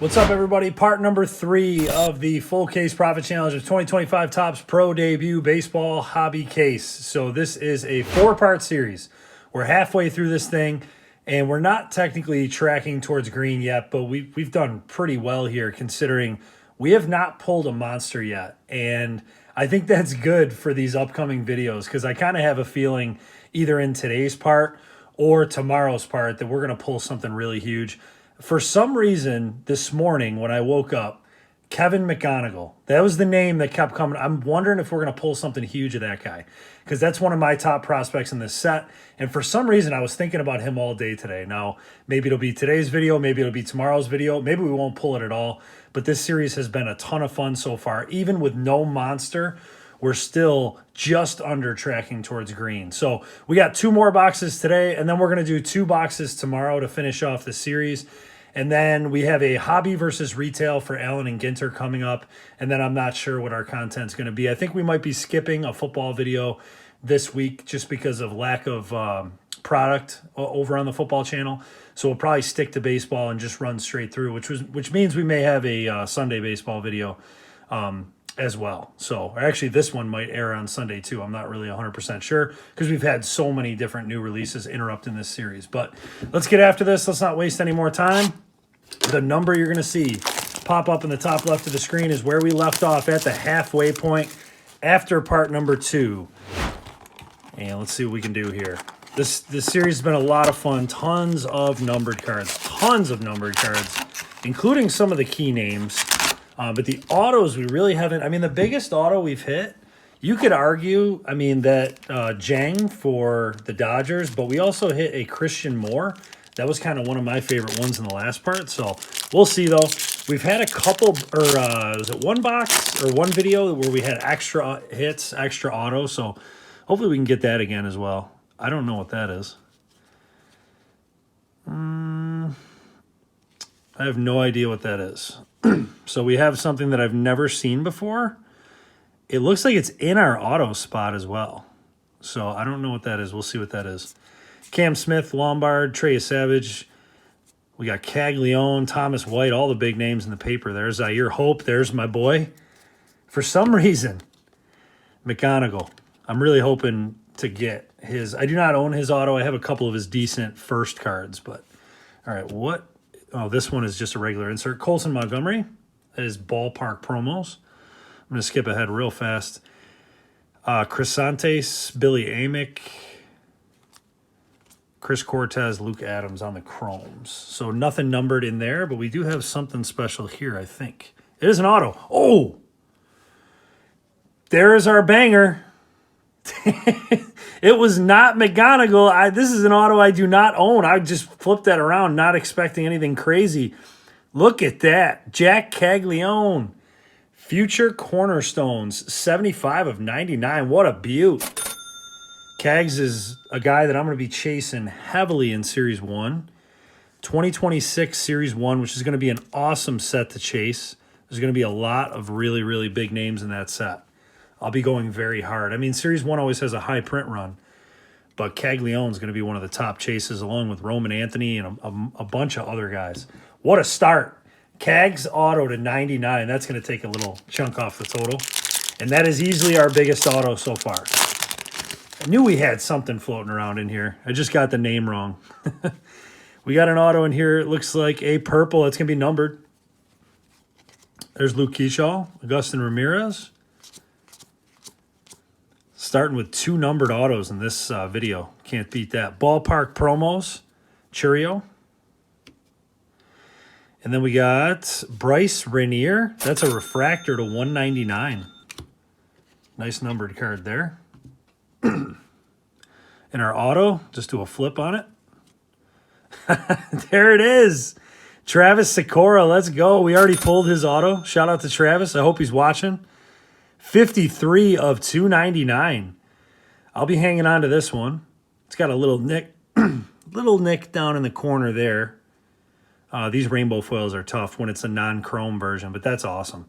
What's up, everybody? Part number 3 of the Full Case Profit Challenge of 2025 Topps Pro Debut Baseball Hobby Case. So this is a 4-part series. We're halfway through this thing, and we're not technically tracking towards green yet, but we've done pretty well here considering we have not pulled a monster yet. And I think that's good for these upcoming videos because I kind of have a feeling either in today's part or tomorrow's part that we're going to pull something really huge. For some reason, this morning when I woke up, Kevin McGonigal, that was the name that kept coming. I'm wondering if we're going to pull something huge of that guy because that's one of my top prospects in this set. And for some reason, I was thinking about him all day today. Now, maybe it'll be today's video. Maybe it'll be tomorrow's video. Maybe we won't pull it at all. But this series has been a ton of fun so far. Even with no monster, we're still just under tracking towards green. So we got 2 more boxes today, and then we're going to do 2 boxes tomorrow to finish off the series. And then we have a hobby versus retail for Allen and Ginter coming up. And then I'm not sure what our content's going to be. I think we might be skipping a football video this week just because of lack of product over on the football channel. So we'll probably stick to baseball and just run straight through, which means we may have a Sunday baseball video as well. So actually this one might air on Sunday too. I'm not really 100% sure because we've had so many different new releases interrupting this series. But let's get after this. Let's not waste any more time. The number you're going to see pop up in the top left of the screen is where we left off at the halfway point after part number 2. And let's see what we can do here. This series has been a lot of fun. Tons of numbered cards, including some of the key names. But the autos, we really haven't. I mean, the biggest auto we've hit, you could argue, I mean, that Jang for the Dodgers, but we also hit a Christian Moore. That was kind of one of my favorite ones in the last part. So we'll see, though. We've had a couple, or was it one box or one video where we had extra hits, extra auto. So hopefully we can get that again as well. I don't know what that is. I have no idea what that is. So we have something that I've never seen before. It looks like it's in our auto spot as well. So I don't know what that is. We'll see what that is. Cam Smith, Lombard, Trey Savage. We got Caglione, Thomas White, all the big names in the paper. There's Zaire Hope. There's my boy. For some reason, McGonigal. I'm really hoping to get his. I do not own his auto. I have a couple of his decent first cards. But, all right, what? Oh, this one is just a regular insert. Colson Montgomery. That is ballpark promos. I'm going to skip ahead real fast. Crisantes, Billy Amick, Chris Cortez, Luke Adams on the chromes. So nothing numbered in there, but we do have something special here, I think. It is an auto. Oh! There is our banger. It was not McGonigal. This is an auto I do not own. I just flipped that around, not expecting anything crazy. Look at that. Jack Caglione. Future Cornerstones, 75 of 99. What a beaut. Cags is a guy that I'm going to be chasing heavily in Series 1. 2026 Series 1, which is going to be an awesome set to chase. There's going to be a lot of really, really big names in that set. I'll be going very hard. I mean, Series 1 always has a high print run, but Caglione is going to be one of the top chases along with Roman Anthony and a bunch of other guys. What a start. Cags auto to 99. That's going to take a little chunk off the total. And that is easily our biggest auto so far. I knew we had something floating around in here. I just got the name wrong. We got an auto in here. It looks like a purple. It's going to be numbered. There's Luke Keyshaw, Augustin Ramirez. Starting with 2 numbered autos in this video. Can't beat that. Ballpark promos, Churio. And then we got Bryce Rainier. That's a refractor to 199. Nice numbered card there. In our auto, just do a flip on it. There it is. Travis Sikora, let's go. We already pulled his auto. Shout out to Travis. I hope he's watching. 53 of 299. I'll be hanging on to this one. It's got a little nick, down in the corner there. These rainbow foils are tough when it's a non-chrome version, but that's awesome.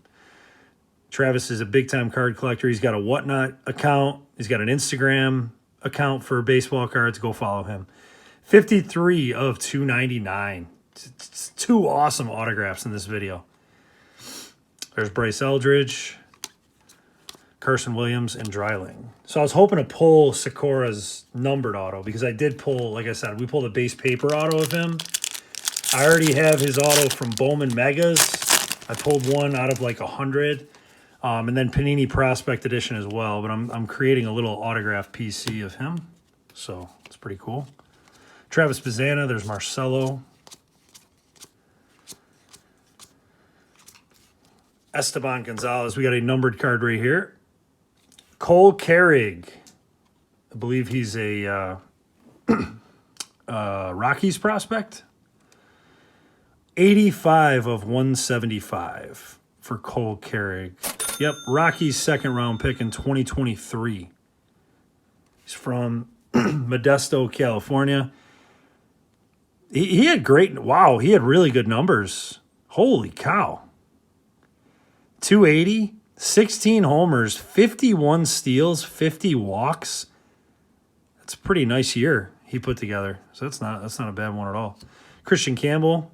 Travis is a big-time card collector. He's got a Whatnot account. He's got an Instagram account for baseball cards. Go follow him. 53 of 299. It's two awesome autographs in this video. There's Bryce Eldridge, Carson Williams, and Dreiling. So I was hoping to pull Sakura's numbered auto because I did pull, like I said, we pulled a base paper auto of him. I already have his auto from Bowman Megas. I pulled one out of like 100. And then Panini Prospect Edition as well. But I'm creating a little autograph PC of him. So it's pretty cool. Travis Bazzana, there's Marcelo. Esteban Gonzalez, we got a numbered card right here. Cole Carrig, I believe he's a Rockies prospect. 85 of 175 for Cole Carrig. Yep, Rockies second round pick in 2023. He's from Modesto, California. He had great, wow, he had really good numbers. Holy cow. 280, 16 homers, 51 steals, 50 walks. That's a pretty nice year he put together. So that's not a bad one at all. Christian Campbell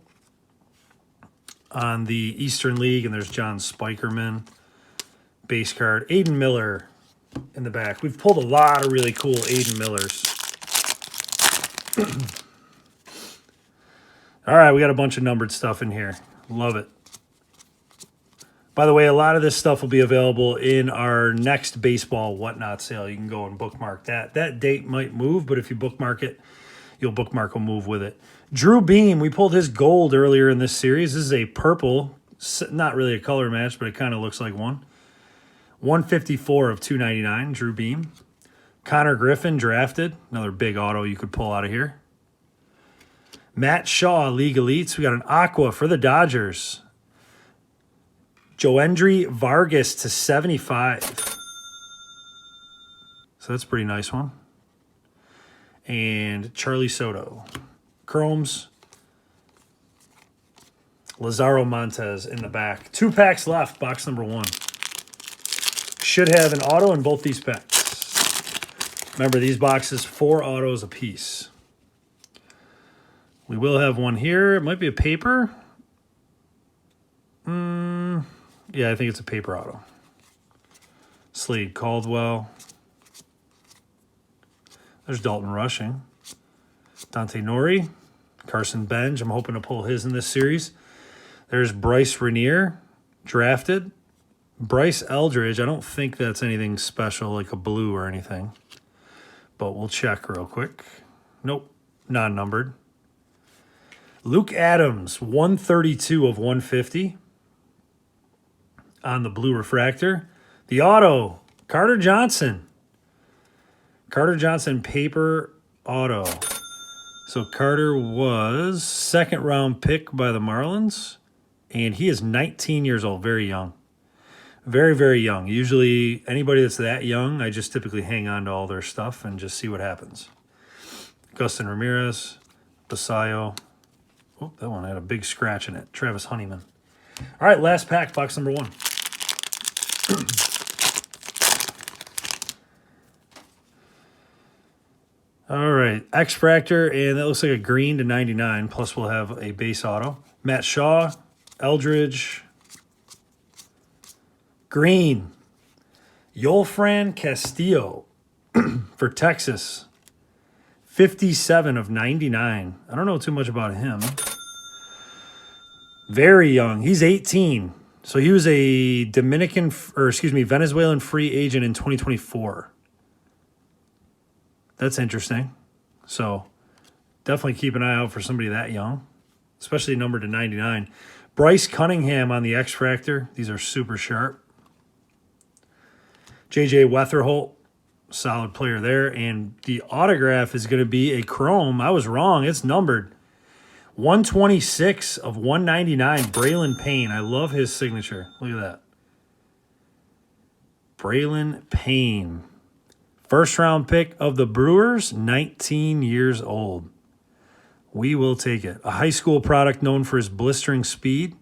on the Eastern League, and there's John Spikerman. Base card. Aiden Miller in the back. We've pulled a lot of really cool Aiden Millers. All right, we got a bunch of numbered stuff in here. Love it. By the way, a lot of this stuff will be available in our next baseball whatnot sale. You can go and bookmark that. That date might move, but if you bookmark it, your bookmark will move with it. Drew Beam, we pulled his gold earlier in this series. This is a purple, not really a color match, but it kind of looks like one. 154 of 299, Drew Beam. Connor Griffin drafted, another big auto you could pull out of here. Matt Shaw, League Elites. We got an Aqua for the Dodgers. Joendry Vargas to 75. So that's a pretty nice one. And Charlie Soto. Chromes. Lazaro Montez in the back. 2 packs left, box number 1. Should have an auto in both these packs. Remember, these boxes, 4 autos apiece. We will have one here. It might be a paper. Yeah, I think it's a paper auto. Slade Caldwell. There's Dalton Rushing. Dante Nori. Carson Benj. I'm hoping to pull his in this series. There's Bryce Rainier, drafted. Bryce Eldridge. I don't think that's anything special, like a blue or anything. But we'll check real quick. Nope, non-numbered. Luke Adams, 132 of 150. On the blue refractor. The auto, Carter Johnson. Carter Johnson paper auto. So Carter was second round pick by the Marlins. And he is 19 years old, very young. Very, very young. Usually anybody that's that young, I just typically hang on to all their stuff and just see what happens. Gustin Ramirez, Basayo. Oh, that one had a big scratch in it. Travis Honeyman. All right, last pack, box number 1. All right, X-Fractor, and that looks like a green to 99, plus we'll have a base auto. Matt Shaw, Eldridge, green. Yolfran Castillo for Texas, 57 of 99. I don't know too much about him. Very young. He's 18. So he was a Venezuelan free agent in 2024. That's interesting. So definitely keep an eye out for somebody that young, especially numbered to 99. Bryce Cunningham on the X-Fractor. These are super sharp. J.J. Weatherholt, solid player there. And the autograph is going to be a chrome. I was wrong. It's numbered. 126 of 199, Braylon Payne. I love his signature. Look at that. Braylon Payne. First round pick of the Brewers, 19 years old. We will take it. A high school product known for his blistering speed.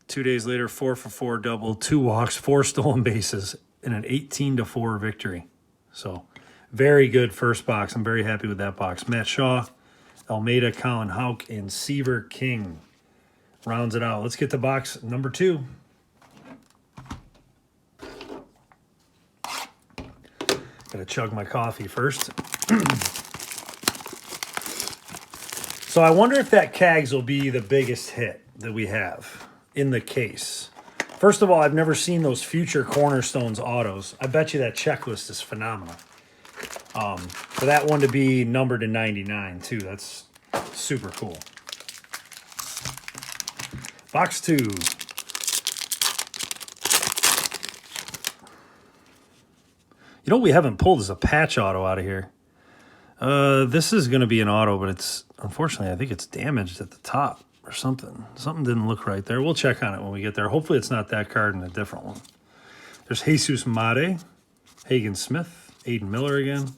2 days later, 4-for-4 double, 2 walks, 4 stolen bases in an 18-4 victory. So very good first box. I'm very happy with that box. Matt Shaw, Almeida, Colin Houck, and Seaver King rounds it out. Let's get to box number 2. Gotta chug my coffee first. So I wonder if that Cags will be the biggest hit that we have in the case. First of all, I've never seen those future Cornerstones autos. I bet you that checklist is phenomenal. For that one to be numbered to 99 too, that's super cool. Box 2. You know what we haven't pulled is a patch auto out of here. This is going to be an auto, but it's, unfortunately, I think it's damaged at the top or something. Something didn't look right there. We'll check on it when we get there. Hopefully it's not that card and a different one. There's Jesus Made, Hagen Smith, Aiden Miller again.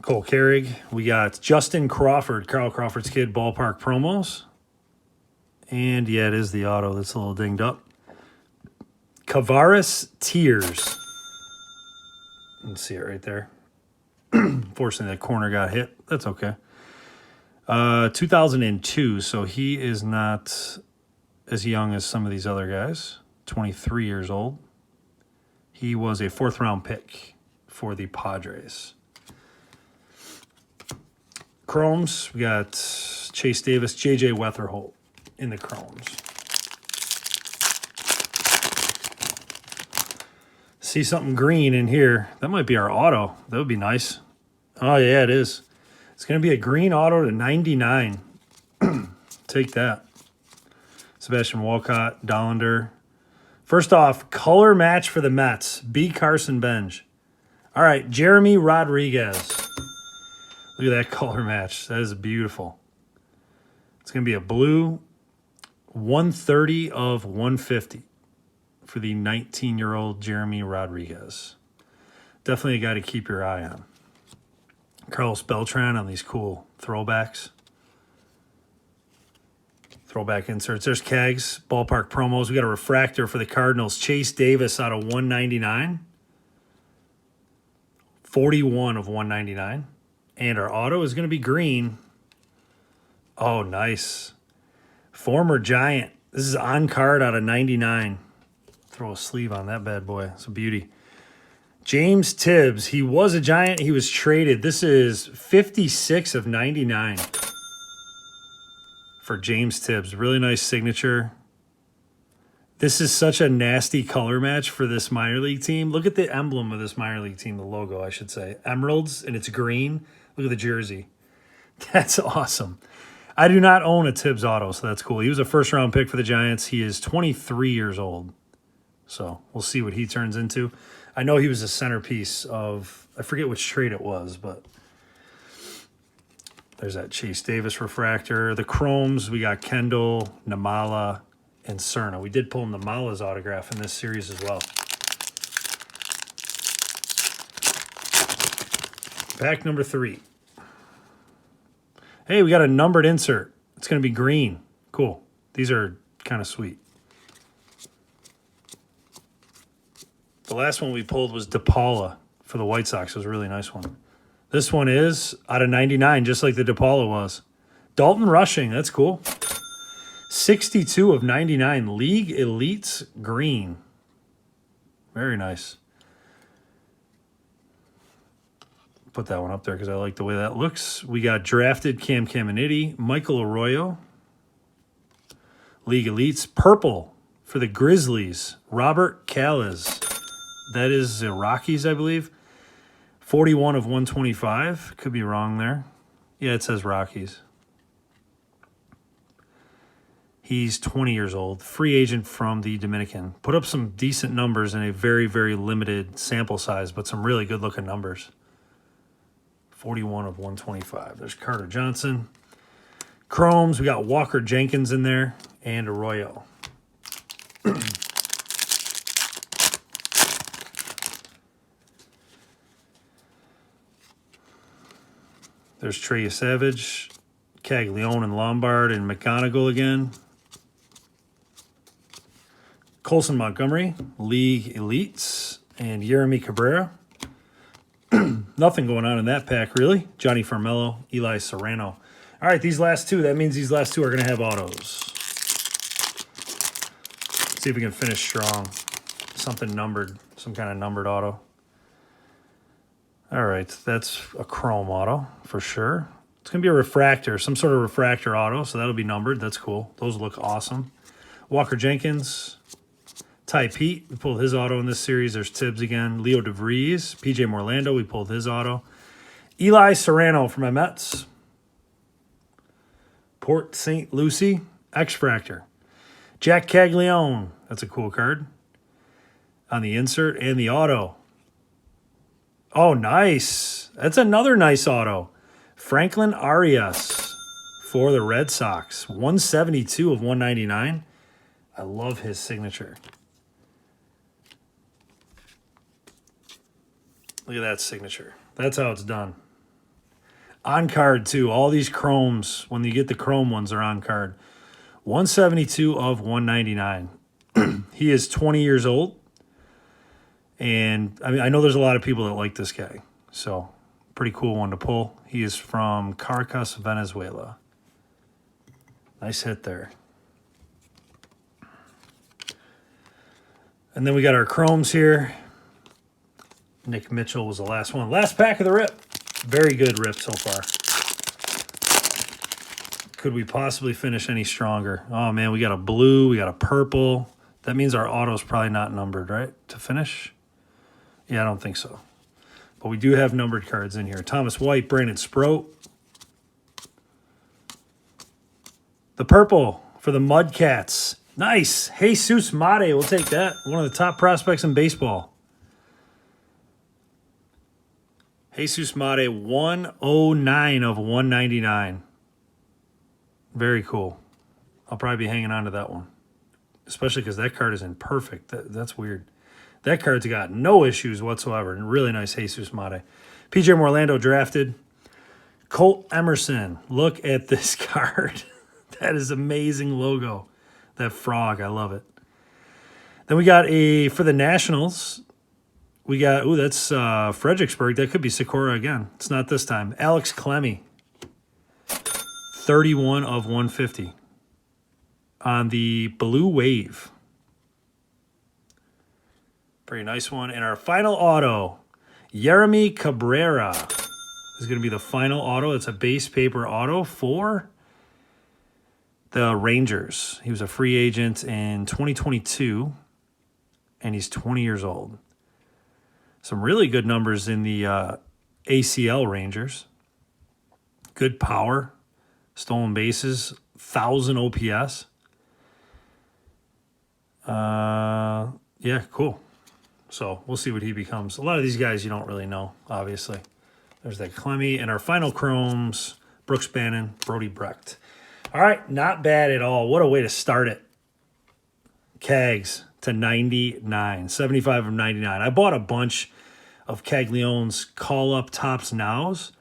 Cole Carrig. We got Justin Crawford, Carl Crawford's kid, ballpark promos. And yeah, it is the auto that's a little dinged up. Kavaris Tears. You can see it right there. Unfortunately, that corner got hit. That's okay. 2002, so he is not as young as some of these other guys. 23 years old. He was a 4th-round pick for the Padres. Chromes, we got Chase Davis, J.J. Weatherholt in the Chromes. See something green in here. That might be our auto. That would be nice. Oh, yeah, it is. It's going to be a green auto to 99. Take that. Sebastian Walcott, Dollander. First off, color match for the Mets. B. Carson Benj. All right, Jeremy Rodriguez. Look at that color match. That is beautiful. It's going to be a blue 130 of 150 for the 19-year-old Jeremy Rodriguez. Definitely a guy to keep your eye on. Carlos Beltran on these cool throwbacks. Throwback inserts. There's Cags, ballpark promos. We got a refractor for the Cardinals. Chase Davis out of 199. 41 of 199. And our auto is going to be green. Oh, nice. Former Giant. This is on card out of 99. Throw a sleeve on that bad boy. It's a beauty. James Tibbs. He was a Giant. He was traded. This is 56 of 99 for James Tibbs. Really nice signature. This is such a nasty color match for this minor league team. Look at the emblem of this minor league team, the logo, I should say. Emeralds, and it's green. Look at the jersey. That's awesome. I do not own a Tibbs auto, so that's cool. He was a first-round pick for the Giants. He is 23 years old. So we'll see what he turns into. I know he was a centerpiece of, I forget which trade it was, but there's that Chase Davis refractor. The Chromes, we got Kendall, Namala, and Cerna. We did pull Namala's autograph in this series as well. Pack number 3. Hey, we got a numbered insert. It's going to be green. Cool. These are kind of sweet. The last one we pulled was DePaula for the White Sox. It was a really nice one. This one is out of 99, just like the DePaula was. Dalton Rushing, that's cool. 62 of 99, League Elites green. Very nice. Put that one up there because I like the way that looks. We got drafted Cam Caminiti, Michael Arroyo. League Elites, purple for the Grizzlies, Robert Callis. That is the Rockies, I believe. 41 of 125. Could be wrong there. Yeah, it says Rockies. He's 20 years old. Free agent from the Dominican. Put up some decent numbers in a very, very limited sample size, but some really good-looking numbers. 41 of 125. There's Carter Johnson. Chromes, we got Walker Jenkins in there, and Arroyo. There's Trey Savage, Caglione and Lombard, and McGonigal again. Colson Montgomery, League Elites, and Yeremy Cabrera. Nothing going on in that pack, really. Johnny Farmello, Eli Serrano. All right, these last two. That means these last two are going to have autos. See if we can finish strong. Something numbered, some kind of numbered auto. All right, that's a chrome auto for sure. It's going to be a refractor, some sort of refractor auto, so that'll be numbered. That's cool. Those look awesome. Walker Jenkins, Ty Pete, we pulled his auto in this series. There's Tibbs again. Leo DeVries, PJ Morlando, we pulled his auto. Eli Serrano for my Mets. Port St. Lucie, X-Fractor. Jack Caglione, that's a cool card. On the insert and the auto. Oh, nice. That's another nice auto. Franklin Arias for the Red Sox. 172 of 199. I love his signature. Look at that signature. That's how it's done. On card, too. All these chromes, when you get the chrome ones, are on card. 172 of 199. He is 20 years old. And I mean, I know there's a lot of people that like this guy. So, pretty cool one to pull. He is from Caracas, Venezuela. Nice hit there. And then we got our chromes here. Nick Mitchell was the last one. Last pack of the rip. Very good rip so far. Could we possibly finish any stronger? Oh, man, we got a blue. We got a purple. That means our auto's probably not numbered, right, to finish? Yeah, I don't think so. But we do have numbered cards in here. Thomas White, Brandon Sproat. The purple for the Mudcats. Nice. Jesus Mate, we'll take that. One of the top prospects in baseball. Jesus Mate, 109 of 199. Very cool. I'll probably be hanging on to that one. Especially because that card is in perfect. That's weird. That card's got no issues whatsoever. And really nice Jesus Mate. PJ Morlando drafted. Colt Emerson. Look at this card. That is amazing logo. That frog. I love it. Then we got for the Nationals. We got, that's Fredericksburg. That could be Sakura again. It's not this time. Alex Clemmy. 31 of 150. On the Blue Wave. Pretty nice one. And our final auto, Yeremy Cabrera, is going to be the final auto. It's a base paper auto for the Rangers. He was a free agent in 2022, and he's 20 years old. Some really good numbers in the ACL Rangers. Good power, stolen bases, 1,000 OPS. Yeah, cool. So we'll see what he becomes. A lot of these guys you don't really know, obviously. There's that Clemmy. And our final chromes, Brooks Bannon, Brody Brecht. All right, not bad at all. What a way to start it. Cags to 99, 75 of 99. I bought a bunch of Caglione's call-up tops nows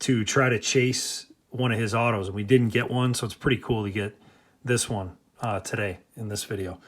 to try to chase one of his autos, and we didn't get one, so it's pretty cool to get this one today in this video.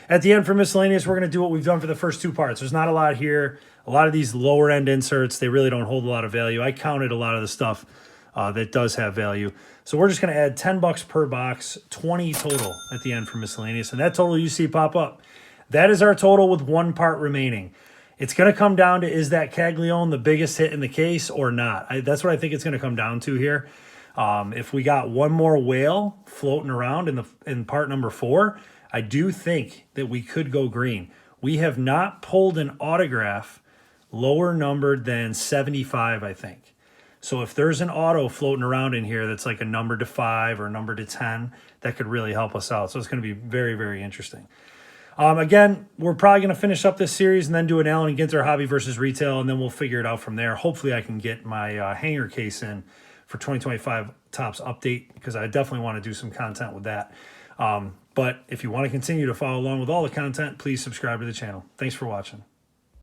At the end for miscellaneous, we're going to do what we've done for the first two parts. There's not a lot here. A lot of these lower-end inserts, they really don't hold a lot of value. I counted a lot of the stuff that does have value. So we're just going to add $10 per box, 20 total at the end for miscellaneous. And that total you see pop up, that is our total with one part remaining. It's going to come down to, is that Caglione the biggest hit in the case or not? That's what I think it's going to come down to here. If we got one more whale floating around in part number 4, I do think that we could go green. We have not pulled an autograph lower numbered than 75, I think. So if there's an auto floating around in here that's like a number to 5 or number to 10, that could really help us out. So it's going to be very, very interesting. Again, we're probably going to finish up this series and then do an Allen & Ginter hobby versus retail, and then we'll figure it out from there. Hopefully I can get my hanger case in for 2025 Topps update, because I definitely want to do some content with that. But if you want to continue to follow along with all the content, please subscribe to the channel. Thanks for watching.